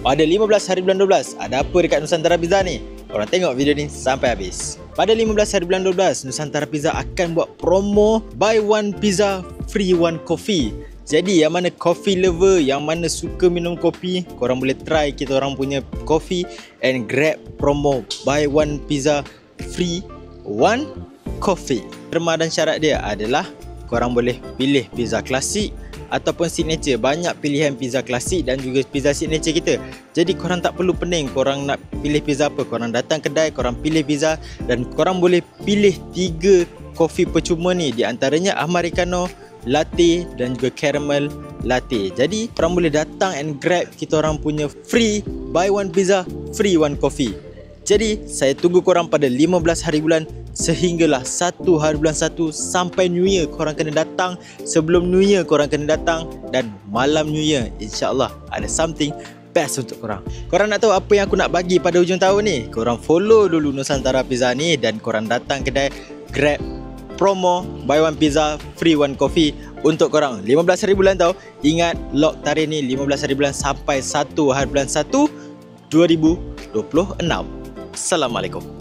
Pada 15 hari bulan 12, ada apa dekat Nusantara Pizza ni? Korang tengok video ni sampai habis. Pada 15 hari bulan 12, Nusantara Pizza akan buat promo buy one pizza free one coffee. Jadi yang mana coffee lover, yang mana suka minum kopi, korang boleh try kita orang punya coffee and grab promo buy one pizza free one coffee. Terma dan syarat dia adalah korang boleh pilih pizza klasik ataupun signature. Banyak pilihan pizza klasik dan juga pizza signature kita. Jadi korang tak perlu pening korang nak pilih pizza apa. Korang datang kedai, korang pilih pizza dan korang boleh pilih 3 kopi percuma ni. Di antaranya Americano, latte dan juga caramel latte. Jadi korang boleh datang and grab kita orang punya free buy one pizza free one coffee. Jadi saya tunggu korang pada 15 hari bulan sehinggalah 1 hari bulan 1 sampai New Year. Korang kena datang. Sebelum New Year korang kena datang. Dan malam New Year InsyaAllah ada something best untuk korang. Korang nak tahu apa yang aku nak bagi pada hujung tahun ni? Korang follow dulu Nusantara Pizza ni dan korang datang kedai, grab promo buy one pizza free one coffee untuk korang. 15 hari bulan tau. Ingat lock tarikh ni 15 hari bulan sampai 1 hari bulan 1 2026. Assalamualaikum.